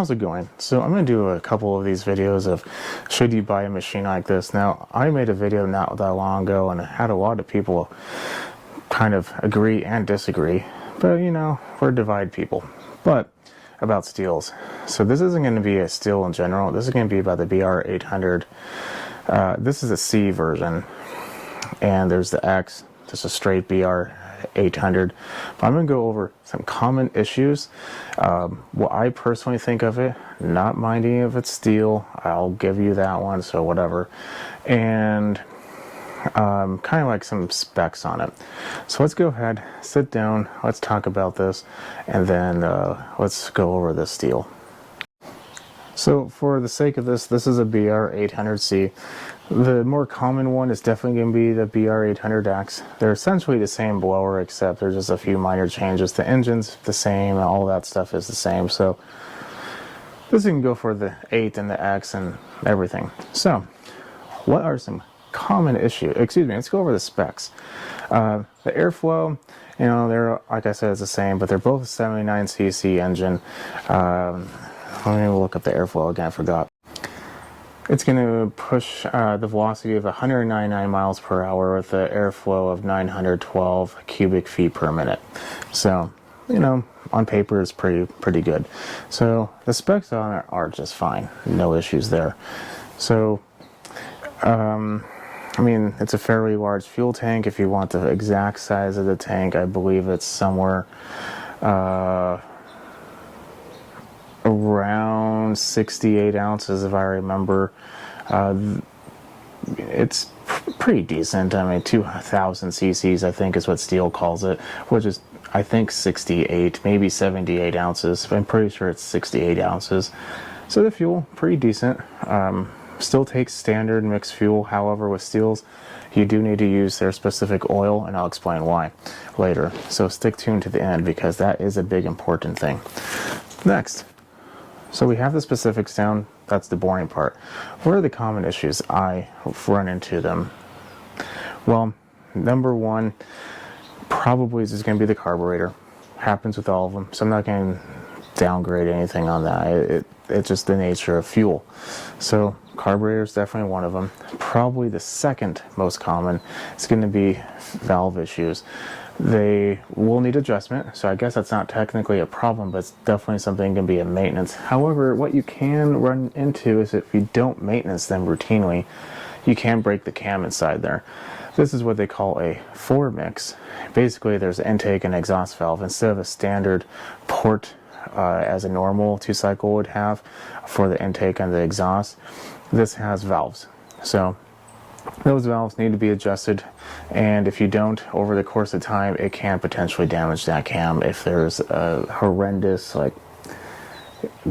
How's it going? So I'm going to do a couple of these videos of should you buy a machine like this. Now, I made a video not that long ago and I had a lot of people kind of agree and disagree, but you know, we're divide people. But about Stihls. So this isn't going to be a Stihl in general. This is going to be about the BR800. This is a C version, and there's the X, just a straight BR800. But I'm going to go over some common issues. What I personally think of it, not minding if it's Stihl. I'll give you that one, so whatever. And kind of like some specs on it. So let's go ahead, sit down, let's talk about this, and then let's go over this Stihl. So for the sake of this is a BR800C. The more common one is definitely going to be the BR800X. They're essentially the same blower, except there's just a few minor changes. The engine's the same, all that stuff is the same. So this can go for the 8 and the X and everything. So what are some common issues? Let's go over the specs. The airflow, you know, they're, like I said, it's the same, but they're both a 79cc engine. Let me look up the airflow again, I forgot. It's going to push the velocity of 199 miles per hour with an airflow of 912 cubic feet per minute. So, you know, on paper it's pretty good. So the specs on it are just fine. No issues there. So, I mean, it's a fairly large fuel tank. If you want the exact size of the tank, I believe it's somewhere around 68 ounces, if I remember. It's pretty decent. I mean, 2,000 cc's, I think, is what Stihl calls it, which is, I think, 68, maybe 78 ounces. I'm pretty sure it's 68 ounces. So the fuel, pretty decent. Still takes standard mixed fuel. However, with Stihls, you do need to use their specific oil, and I'll explain why later. So stick tuned to the end, because that is a big important thing. Next, so we have the specifics down. That's the boring part. What are the common issues I run into them? Well, number one probably is just going to be the carburetor. Happens with all of them, so I'm not going to downgrade anything on that. It's just the nature of fuel. So carburetor is definitely one of them. Probably the second most common is going to be valve issues. They will need adjustment, so I guess that's not technically a problem, but it's definitely something going to be a maintenance. However, what you can run into is if you don't maintenance them routinely, you can break the cam inside there. This is what they call a four mix. Basically, there's intake and exhaust valve instead of a standard port as a normal two-cycle would have for the intake and the exhaust. This has valves. So those valves need to be adjusted, and if you don't, over the course of time, it can potentially damage that cam if there's a horrendous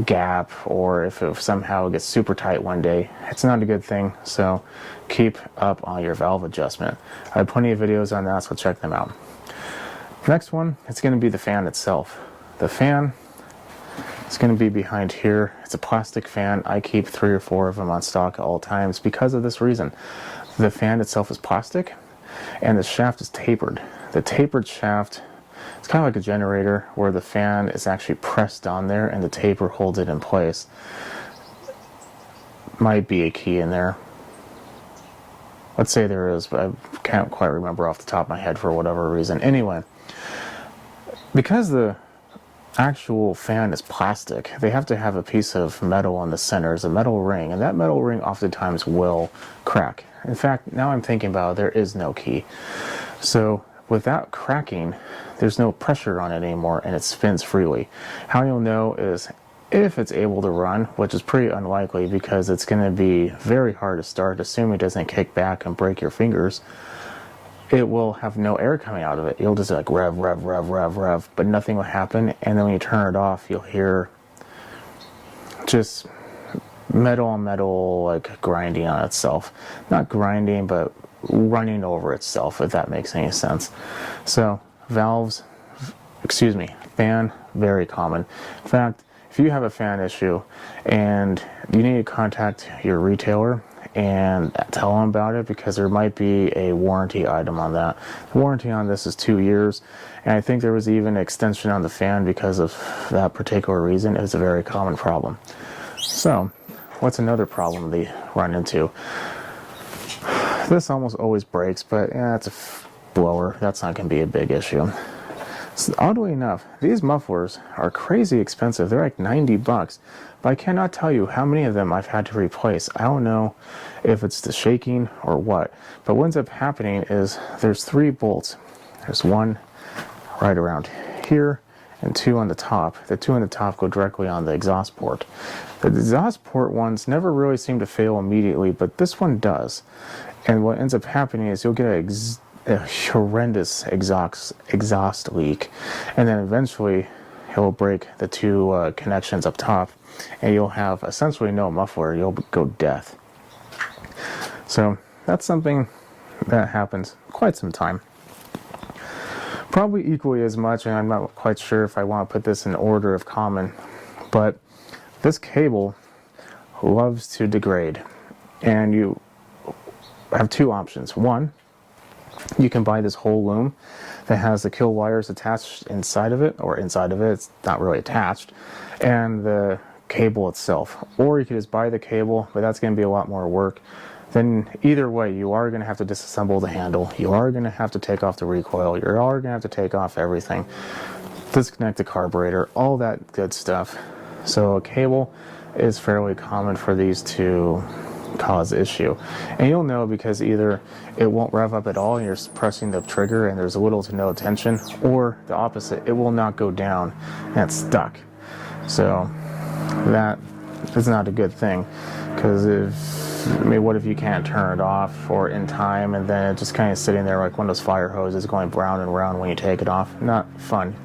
gap, or if it somehow gets super tight one day. It's not a good thing, so keep up on your valve adjustment. I have plenty of videos on that, so check them out. Next one, it's going to be the fan itself. The fan, it's going to be behind here. It's a plastic fan. I keep 3 or 4 of them on stock at all times because of this reason. The fan itself is plastic, and the shaft is tapered. The tapered shaft, it's kind of like a generator where the fan is actually pressed on there and the taper holds it in place. Might be a key in there. Let's say there is, but I can't quite remember off the top of my head for whatever reason. Anyway, because the actual fan is plastic, they have to have a piece of metal on the center. It's a metal ring, and that metal ring oftentimes will crack. In fact, now I'm thinking about it, there is no key. So without cracking, there's no pressure on it anymore, and it spins freely. How you'll know is if it's able to run, which is pretty unlikely because it's going to be very hard to start, assuming it doesn't kick back and break your fingers. It will have no air coming out of it. You'll just like rev, rev, rev, rev, rev, but nothing will happen. And then when you turn it off, you'll hear just metal on metal, like grinding on itself. Not grinding, but running over itself, if that makes any sense. So valves, fan, very common. In fact, if you have a fan issue and you need to contact your retailer and tell them about it, because there might be a warranty item on that. The warranty on this is 2 years, and I think there was even an extension on the fan because of that particular reason. It's a very common problem. So, what's another problem they run into? This almost always breaks, but yeah, it's a blower. That's not going to be a big issue. So, oddly enough, these mufflers are crazy expensive. They're like 90 bucks. But I cannot tell you how many of them I've had to replace. I don't know if it's the shaking or what. But what ends up happening is there's 3 bolts. There's one right around here and 2 on the top. The 2 on the top go directly on the exhaust port. The exhaust port ones never really seem to fail immediately, but this one does. And what ends up happening is you'll get a horrendous exhaust leak, and then eventually it'll break the 2 connections up top, and you'll have essentially no muffler. You'll go deaf. So that's something that happens quite some time. Probably equally as much, and I'm not quite sure if I want to put this in order of common, but this cable loves to degrade, and you have 2 options. One, you can buy this whole loom that has the kill wires attached inside of it, or inside of it, it's not really attached, and the cable itself. Or you can just buy the cable, but that's going to be a lot more work. Then either way, you are going to have to disassemble the handle, you are going to have to take off the recoil, you are going to have to take off everything, disconnect the carburetor, all that good stuff. So a cable is fairly common for these to cause issue, and you'll know because either it won't rev up at all and you're pressing the trigger and there's little to no tension, or the opposite, it will not go down and it's stuck. So that is not a good thing, because what if you can't turn it off or in time, and then it's just kind of sitting there like one of those fire hoses going round and round when you take it off? Not fun.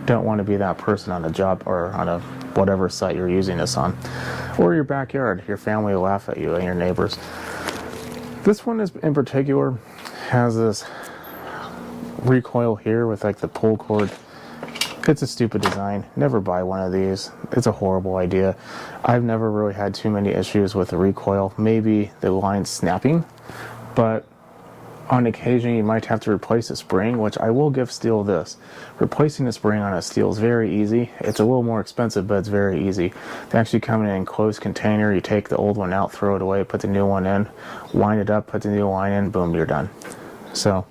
Don't want to be that person on a job or on a whatever site you're using this on, or your backyard. Your family will laugh at you and your neighbors. This one is in particular has this recoil here with like the pull cord. It's a stupid design. Never buy one of these. It's a horrible idea. I've never really had too many issues with the recoil. Maybe the line snapping, but on occasion you might have to replace a spring, which I will give Stihl this. Replacing a spring on a Stihl is very easy. It's a little more expensive, but it's very easy. They actually come in an enclosed container. You take the old one out, throw it away, put the new one in, wind it up, put the new line in, boom, you're done. So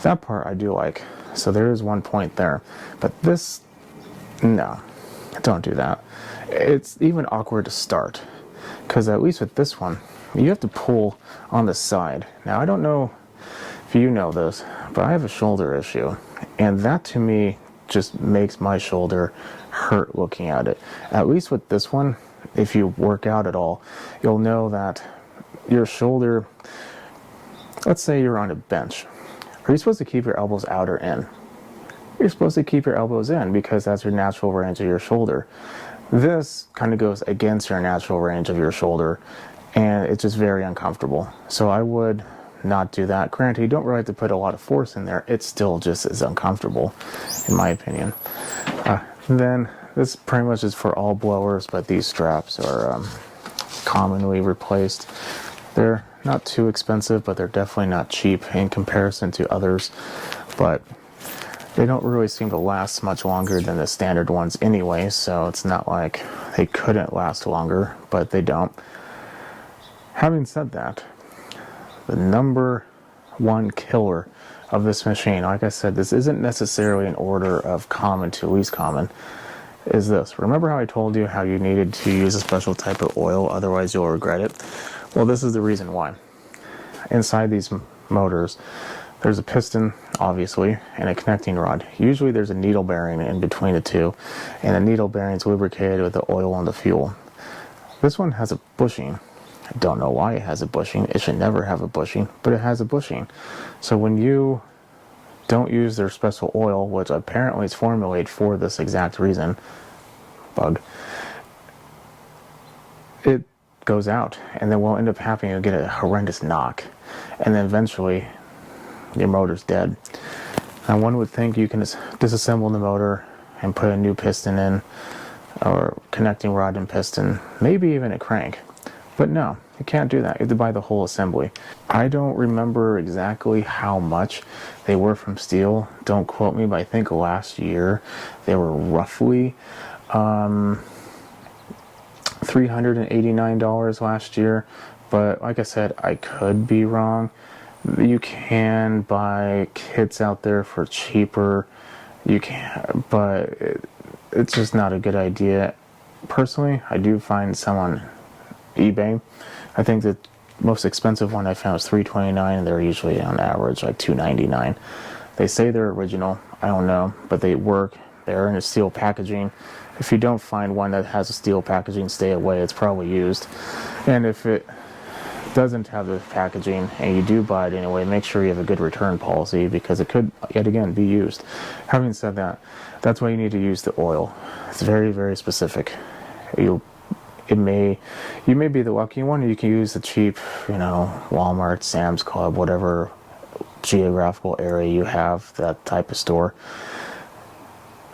that part I do like. So there is one point there. But this, no, don't do that. It's even awkward to start, because at least with this one, you have to pull on the side. Now, I don't know if you know this, but I have a shoulder issue, and that to me just makes my shoulder hurt looking at it. At least with this one, if you work out at all, you'll know that your shoulder, let's say you're on a bench. Are you supposed to keep your elbows out or in? You're supposed to keep your elbows in, because that's your natural range of your shoulder. This kind of goes against your natural range of your shoulder, and it's just very uncomfortable. So I would not do that. Granted, you don't really have to put a lot of force in there. It's still just as uncomfortable, in my opinion. Then this pretty much is for all blowers, but these straps are commonly replaced. They're not too expensive, but they're definitely not cheap in comparison to others. But they don't really seem to last much longer than the standard ones anyway, so it's not like they couldn't last longer, but they don't. Having said that, the number one killer of this machine, like I said, this isn't necessarily in order of common to least common, is this. Remember how I told you how you needed to use a special type of oil, otherwise you'll regret it? Well, this is the reason why. Inside these motors, there's a piston, obviously, and a connecting rod. Usually there's a needle bearing in between the two, and the needle bearing is lubricated with the oil and the fuel. This one has a bushing. I don't know why it has a bushing. It should never have a bushing, but it has a bushing. So when you don't use their special oil, which apparently is formulated for this exact reason, bug, it goes out, and then what will end up happening, you'll get a horrendous knock, and then eventually your motor's dead. And one would think you can just disassemble the motor and put a new piston in, or connecting rod and piston, maybe even a crank. But no, you can't do that. You have to buy the whole assembly. I don't remember exactly how much they were from Stihl. Don't quote me, but I think last year they were roughly $389 last year. But like I said, I could be wrong. You can buy kits out there for cheaper. You can, but it's just not a good idea. Personally, I do find some on eBay. I think the most expensive one I found was $329, and they're usually on average like $299. They say they're original. I don't know, but they work. They're in a steel packaging. If you don't find one that has a steel packaging, stay away. It's probably used. And if it doesn't have the packaging and you do buy it anyway, make sure you have a good return policy, because it could yet again be used. Having said that, that's why you need to use the oil. It's very, very specific. You may be the lucky one, or you can use the cheap, Walmart, Sam's Club, whatever geographical area you have, that type of store,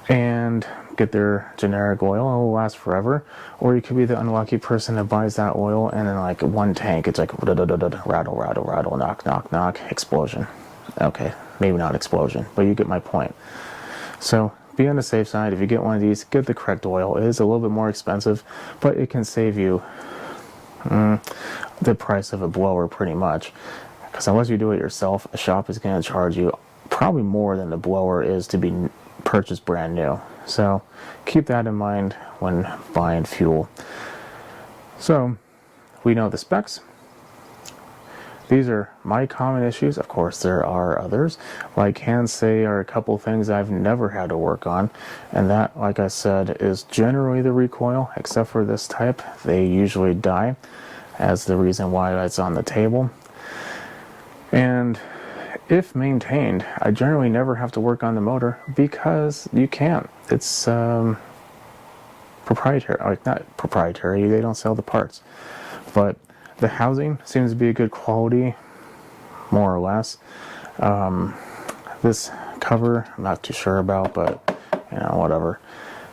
and get their generic oil. It will last forever. Or you could be the unlucky person that buys that oil, and then like one tank, it's like rattle, rattle, rattle, knock, knock, knock, explosion. Okay, maybe not explosion, but you get my point. So be on the safe side. If you get one of these, get the correct oil. It is a little bit more expensive, but it can save you the price of a blower pretty much. Because unless you do it yourself, a shop is going to charge you probably more than the blower is to be purchased brand new. So keep that in mind when buying fuel. So we know the specs. These are my common issues. Of course, there are others. What I can say are a couple things I've never had to work on, and that, like I said, is generally the recoil, except for this type. They usually die, as the reason why it's on the table. And if maintained, I generally never have to work on the motor, because you can't. It's proprietary. Like, not proprietary, they don't sell the parts. But the housing seems to be a good quality, more or less. This cover, I'm not too sure about, but whatever.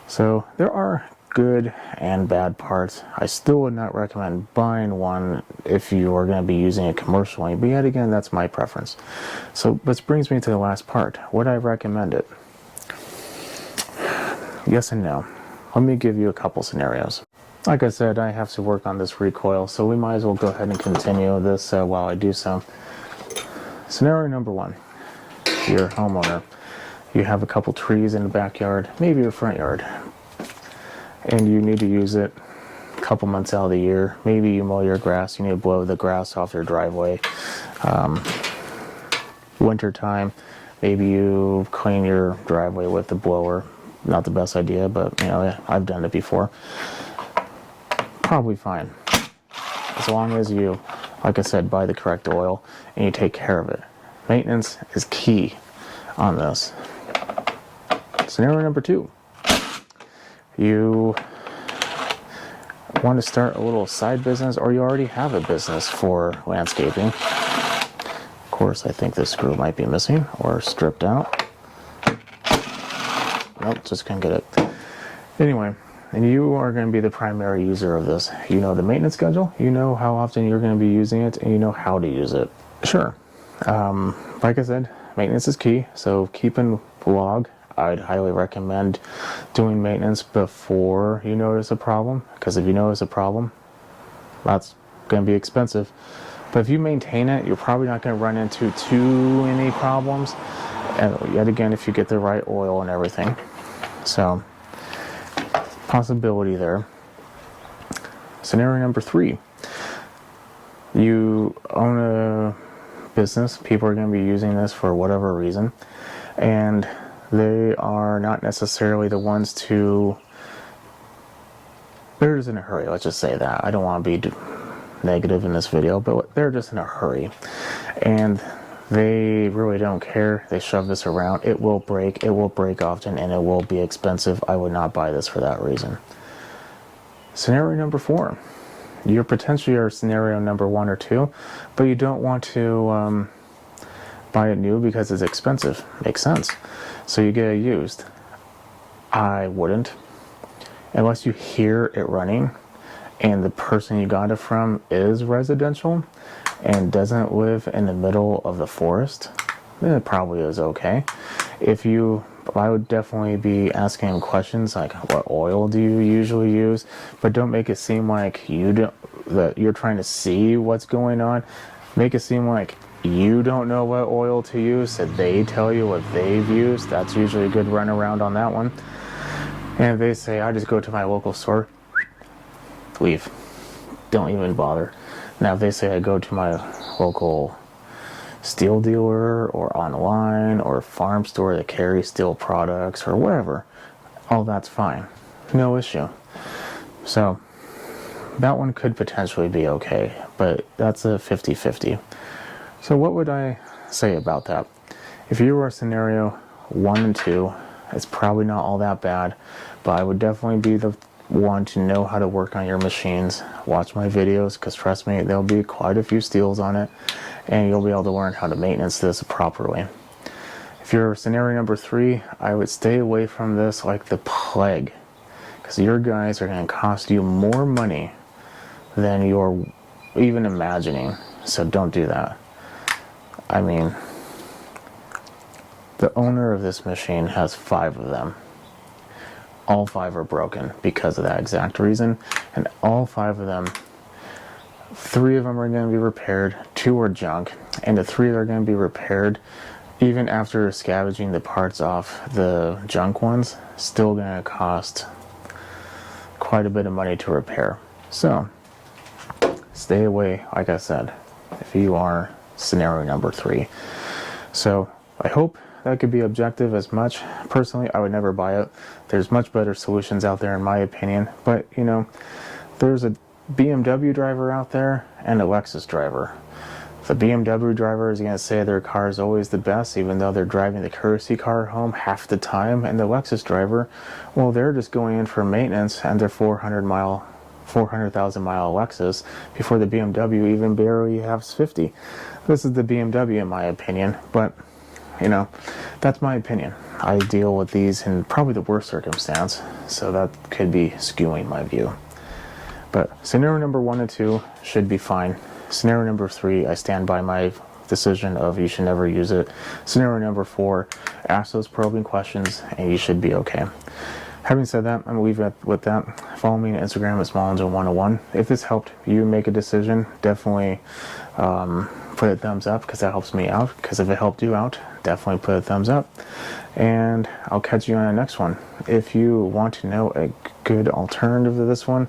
So there are good and bad parts. I still would not recommend buying one if you are going to be using it commercially, but yet again, that's my preference. So this brings me to the last part. Would I recommend it? Yes and no. Let me give you a couple scenarios. Like I said, I have to work on this recoil, so we might as well go ahead and continue this while I do so. Scenario number one. You're a homeowner. You have a couple trees in the backyard, maybe your front yard, and you need to use it a couple months out of the year. Maybe you mow your grass, you need to blow the grass off your driveway. Winter time, maybe you clean your driveway with the blower. Not the best idea, but I've done it before. Probably fine, as long as you, like I said, buy the correct oil and you take care of it. Maintenance is key on this. Scenario number two. You want to start a little side business, or you already have a business for landscaping. Of course, I think this screw might be missing or stripped out. Nope, just can't get it. Anyway, and you are going to be the primary user of this. You know the maintenance schedule, you know how often you're going to be using it, and you know how to use it. Sure. Like I said, maintenance is key, so keep in log. I'd highly recommend doing maintenance before you notice a problem, because if you notice a problem, that's going to be expensive. But if you maintain it, you're probably not going to run into too many problems. And yet again, if you get the right oil and everything. So, possibility there. Scenario number three. You own a business. People are going to be using this for whatever reason. And they are not necessarily the ones to... They're just in a hurry. Let's just say that. I don't want to be negative in this video, but they're just in a hurry. And they really don't care. They shove this around. It will break often, and it will be expensive. I would not buy this for that reason. Scenario number four. You're potentially our scenario number one or two, but you don't want to buy it new because it's expensive. Makes sense. So you get it used. I wouldn't. Unless you hear it running and the person you got it from is residential and doesn't live in the middle of the forest, then it probably is okay. I would definitely be asking him questions like, what oil do you usually use? But don't make it seem like that you're trying to see what's going on. Make it seem like you don't know what oil to use, so they tell you what they've used. That's usually a good runaround on that one. And if they say, I just go to my local store, leave. Don't even bother. Now, if they say I go to my local Stihl dealer or online or farm store that carries Stihl products or whatever, all that's fine. No issue. So, that one could potentially be okay, but that's a 50-50. So what would I say about that? If you were scenario 1 and 2, it's probably not all that bad, but I would definitely be the one to know how to work on your machines. Watch my videos, because trust me, there'll be quite a few Stihls on it, and you'll be able to learn how to maintenance this properly. If you're scenario number 3, I would stay away from this like the plague, because your guys are going to cost you more money than you're even imagining, so don't do that. I mean, the owner of this machine has 5 of them. All 5 are broken because of that exact reason, and all 5 of them, 3 of them are going to be repaired, 2 are junk, and the 3 that are going to be repaired, even after scavenging the parts off the junk ones, still going to cost quite a bit of money to repair. So, stay away, like I said, if you are scenario number 3. So, I hope that could be objective as much. Personally, I would never buy it. There's much better solutions out there in my opinion, but you know, there's a BMW driver out there and a Lexus driver. The BMW driver is going to say their car is always the best, even though they're driving the courtesy car home half the time, and the Lexus driver, well, they're just going in for maintenance and their 400,000 mile Lexus before the BMW even barely has 50. This is the BMW in my opinion, but you know, that's my opinion. I deal with these in probably the worst circumstance, so that could be skewing my view. But scenario number 1 and 2 should be fine. Scenario number 3, I stand by my decision of you should never use it. Scenario number 4, ask those probing questions and you should be okay. Having said that, I'm going to leave it with that. Follow me on Instagram at SmallEngine101. If this helped you make a decision, definitely put a thumbs up, because that helps me out. Because if it helped you out, definitely put a thumbs up. And I'll catch you on the next one. If you want to know a good alternative to this one,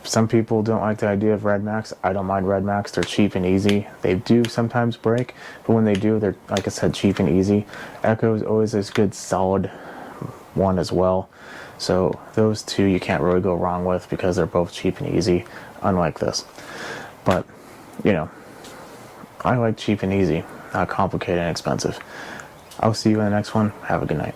some people don't like the idea of Red Max. I don't mind Red Max. They're cheap and easy. They do sometimes break, but when they do, they're, like I said, cheap and easy. Echo is always a good solid one as well. So those 2 you can't really go wrong with, because they're both cheap and easy, unlike this. But, you know, I like cheap and easy, not complicated and expensive. I'll see you in the next one. Have a good night.